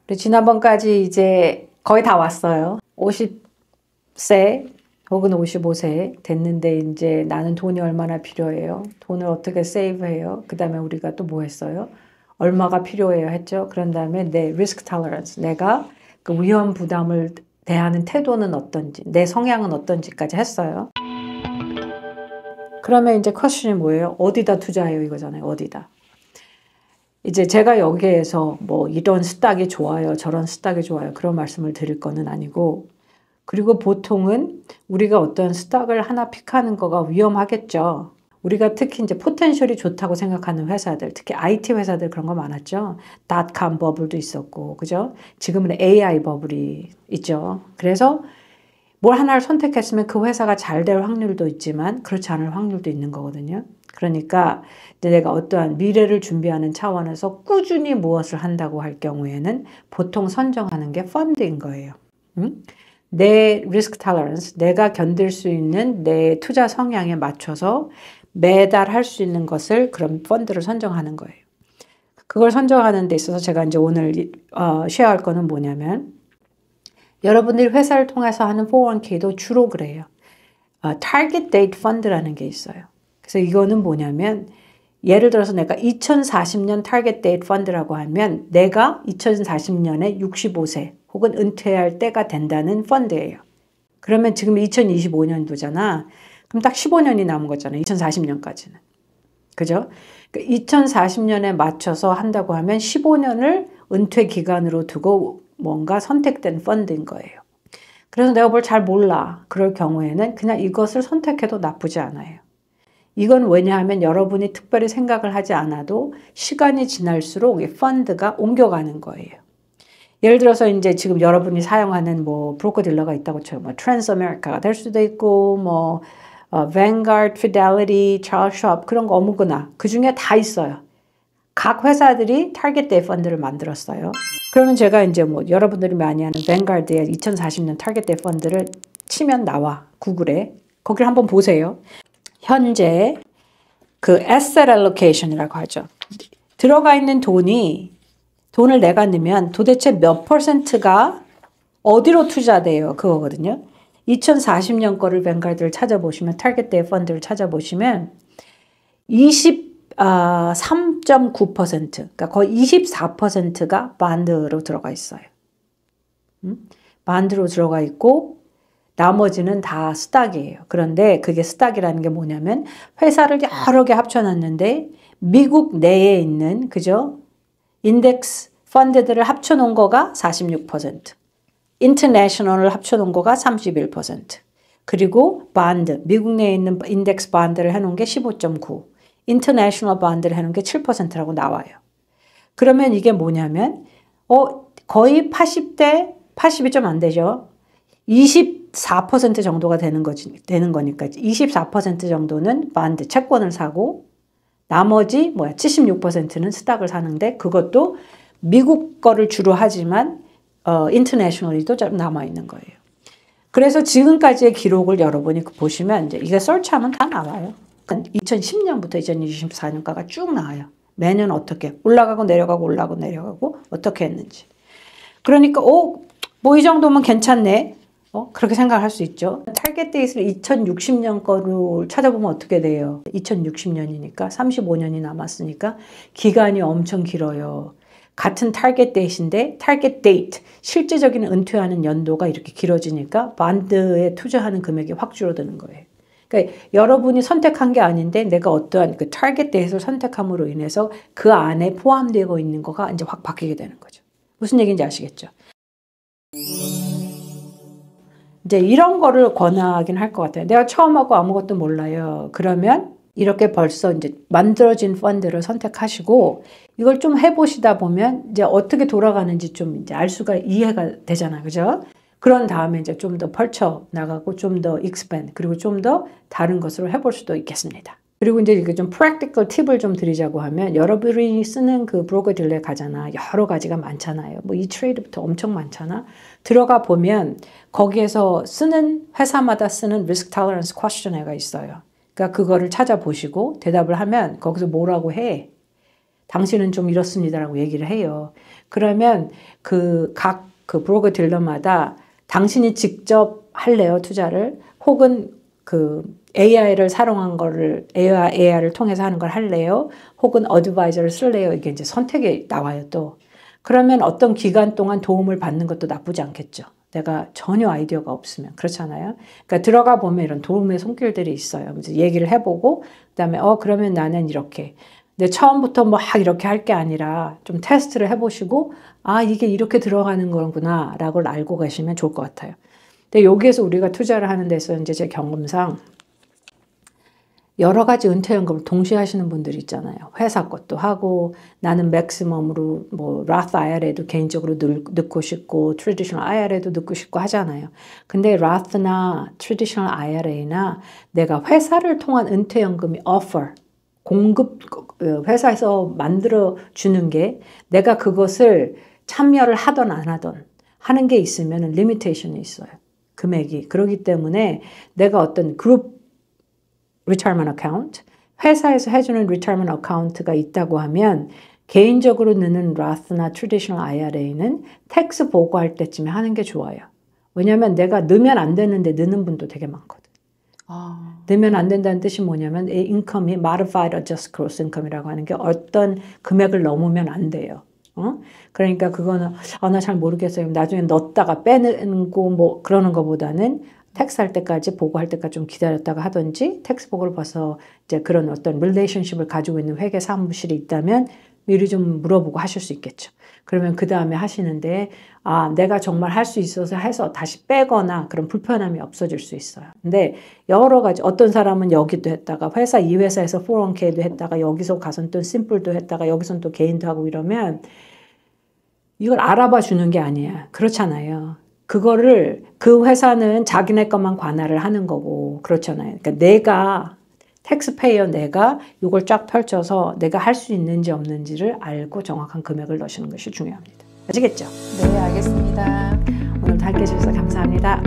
우리 지난번까지 이제 거의 다 왔어요. 50세 혹은 55세 됐는데 이제 나는 돈이 얼마나 필요해요? 돈을 어떻게 세이브해요? 그 다음에 우리가 또 뭐 했어요? 얼마가 필요해요 했죠? 그런 다음에 내 리스크 톨러런스, 내가 그 위험 부담을 대하는 태도는 어떤지, 내 성향은 어떤지까지 했어요. 그러면 이제 퀘스천이 뭐예요? 어디다 투자해요? 이거잖아요. 어디다. 이제 제가 여기에서 뭐 이런 스탁이 좋아요, 저런 스탁이 좋아요, 그런 말씀을 드릴 거는 아니고, 그리고 보통은 우리가 어떤 스탁을 하나 픽하는 거가 위험하겠죠. 우리가 특히 이제 포텐셜이 좋다고 생각하는 회사들, 특히 IT 회사들 그런 거 많았죠. 닷컴 버블도 있었고, 그죠? 지금은 AI 버블이 있죠. 그래서 뭘 하나를 선택했으면 그 회사가 잘 될 확률도 있지만 그렇지 않을 확률도 있는 거거든요. 그러니까 내가 어떠한 미래를 준비하는 차원에서 꾸준히 무엇을 한다고 할 경우에는 보통 선정하는 게 펀드인 거예요. 내 리스크 톨러런스, 내가 견딜 수 있는 내 투자 성향에 맞춰서 매달 할 수 있는 것을 그런 펀드를 선정하는 거예요. 그걸 선정하는 데 있어서 제가 이제 오늘 쉐어할 거는 뭐냐면, 여러분들이 회사를 통해서 하는 401k도 주로 그래요. 타겟 데이트 펀드라는 게 있어요. 그래서 이거는 뭐냐면, 예를 들어서 내가 2040년 타겟 데이트 펀드라고 하면 내가 2040년에 65세 혹은 은퇴할 때가 된다는 펀드예요. 그러면 지금 2025년도잖아. 그럼 딱 15년이 남은 거잖아요. 2040년까지는. 그죠? 그러니까 2040년에 맞춰서 한다고 하면 15년을 은퇴 기간으로 두고 뭔가 선택된 펀드인 거예요. 그래서 내가 뭘 잘 몰라. 그럴 경우에는 그냥 이것을 선택해도 나쁘지 않아요. 이건 왜냐하면 여러분이 특별히 생각을 하지 않아도 시간이 지날수록 이 펀드가 옮겨가는 거예요. 예를 들어서 이제 지금 여러분이 사용하는 뭐 브로커 딜러가 있다고 쳐요. 뭐 트랜스아메리카가 될 수도 있고, 뭐 뱅가드, 피델리티, 찰스 숍 그런 거 아무거나 그 중에 다 있어요. 각 회사들이 타겟 데이 펀드를 만들었어요. 그러면 제가 이제 뭐 여러분들이 많이 하는 뱅가드의 2040년 타겟 데이 펀드를 치면 나와, 구글에. 거기를 한번 보세요. 현재 그 asset allocation이라고 하죠. 들어가 있는 돈을 내가 넣으면 도대체 몇 %가 어디로 투자돼요? 그거거든요. 2040년 거를 뱅가드를 찾아보시면, 타겟 데이 펀드를 찾아보시면 3.9%, 그러니까 거의 24%가 반드로 들어가 있어요. 반드로 들어가 있고 나머지는 다 스탁이에요. 그런데 그게 스탁이라는 게 뭐냐면 회사를 여러 개 합쳐놨는데 미국 내에 있는, 그죠? 인덱스 펀드들을 합쳐놓은 거가 46%, 인터내셔널을 합쳐놓은 거가 31%, 그리고 반드, 미국 내에 있는 인덱스 반드를 해놓은 게 15.9%, 인터내셔널 반드를 해놓은 게 7%라고 나와요. 그러면 이게 뭐냐면 거의 80대, 80이 좀 안 되죠. 24% 정도가 되는 거니까 24% 정도는 반드, 채권을 사고 나머지 76%는 스탁을 사는데, 그것도 미국 거를 주로 하지만 인터내셔널리도 좀 남아있는 거예요. 그래서 지금까지의 기록을 여러분이 보시면 이제 이게 설치하면 다 나와요. 2010년부터 2024년가가 쭉 나와요. 매년 어떻게 올라가고 내려가고 올라가고 내려가고 어떻게 했는지. 그러니까 뭐 이 정도면 괜찮네. 그렇게 생각할 수 있죠. 타겟 데이트를 2060년 거로 찾아보면 어떻게 돼요? 2060년이니까 35년이 남았으니까 기간이 엄청 길어요. 같은 타겟 데이트인데 타겟 데이트, 실제적인 은퇴하는 연도가 이렇게 길어지니까 반드에 투자하는 금액이 확 줄어드는 거예요. 그러니까 여러분이 선택한 게 아닌데 내가 어떠한 그 타겟 데이트를 선택함으로 인해서 그 안에 포함되고 있는 거가 이제 확 바뀌게 되는 거죠. 무슨 얘기인지 아시겠죠? 이제 이런 거를 권하긴 할 것 같아요. 내가 처음 하고 아무것도 몰라요. 그러면 이렇게 벌써 이제 만들어진 펀드를 선택하시고 이걸 좀 해보시다 보면 이제 어떻게 돌아가는지 좀 이제 알 수가, 이해가 되잖아요. 그죠? 그런 다음에 이제 좀 더 펼쳐 나가고 좀 더 expand, 그리고 좀 더 다른 것으로 해볼 수도 있겠습니다. 그리고 이제 이게 좀 practical 팁을 좀 드리자고 하면, 여러분이 쓰는 그 브로커 딜러에 가잖아. 여러 가지가 많잖아요. 뭐 이 트레이드부터 엄청 많잖아. 들어가 보면 거기에서 회사마다 쓰는 risk tolerance questionnaires 있어요. 그러니까 그거를 찾아보시고 대답을 하면 거기서 뭐라고 해. 당신은 좀 이렇습니다라고 얘기를 해요. 그러면 각 브로커 딜러마다 당신이 직접 할래요, 투자를? 혹은 AI를 사용한 거를, AI를 통해서 하는 걸 할래요? 혹은 어드바이저를 쓸래요? 이게 이제 선택이 나와요, 또. 그러면 어떤 기간 동안 도움을 받는 것도 나쁘지 않겠죠. 내가 전혀 아이디어가 없으면. 그렇잖아요. 그러니까 들어가 보면 이런 도움의 손길들이 있어요. 이제 얘기를 해보고, 그 다음에, 그러면 나는 이렇게. 근데 처음부터 막 이렇게 할 게 아니라 좀 테스트를 해보시고, 이게 이렇게 들어가는 거구나, 라고 알고 계시면 좋을 것 같아요. 근데 여기에서 우리가 투자를 하는 데서 이제 제 경험상 여러 가지 은퇴연금을 동시에 하시는 분들이 있잖아요. 회사 것도 하고 나는 맥시멈으로 뭐 Roth IRA도 개인적으로 넣고 싶고 트래디셔널 IRA도 넣고 싶고 하잖아요. 근데 Roth나 트래디셔널 IRA나 내가 회사를 통한 은퇴연금이 공급 회사에서 만들어 주는 게 내가 그것을 참여를 하던 안 하던 하는 게 있으면 리미테이션이 있어요. 금액이. 그렇기 때문에 내가 어떤 그룹 retirement account, 회사에서 해주는 retirement account가 있다고 하면 개인적으로 넣는 Roth나 traditional IRA는 텍스 보고할 때쯤에 하는 게 좋아요. 왜냐하면 내가 넣으면 안 되는데 넣는 분도 되게 많거든. 넣으면 안 된다는 뜻이 뭐냐면 인컴이 modified adjusted gross income이라고 하는 게 어떤 금액을 넘으면 안 돼요. 그러니까 그거는 나 잘 모르겠어요. 나중에 넣었다가 빼는 거 뭐 그러는 것보다는 텍스 할 때까지 보고할 때까지 좀 기다렸다가 하든지 텍스 보고를 봐서 이제 그런 어떤 릴레이션십을 가지고 있는 회계 사무실이 있다면 미리 좀 물어보고 하실 수 있겠죠. 그러면 그 다음에 하시는데 내가 정말 할 수 있어서 해서 다시 빼거나 그런 불편함이 없어질 수 있어요. 근데 여러 가지 어떤 사람은 여기도 했다가 이 회사에서 401k도 했다가 여기서 가서는 또 심플도 했다가 여기서는 또 개인도 하고 이러면 이걸 알아봐 주는 게 아니야. 그렇잖아요. 그거를 그 회사는 자기네 것만 관할을 하는 거고 그렇잖아요. 그러니까 내가 텍스페이어 내가 이걸 쫙 펼쳐서 내가 할 수 있는지 없는지를 알고 정확한 금액을 넣으시는 것이 중요합니다. 아시겠죠? 네, 알겠습니다. 오늘도 함께 해주셔서 감사합니다.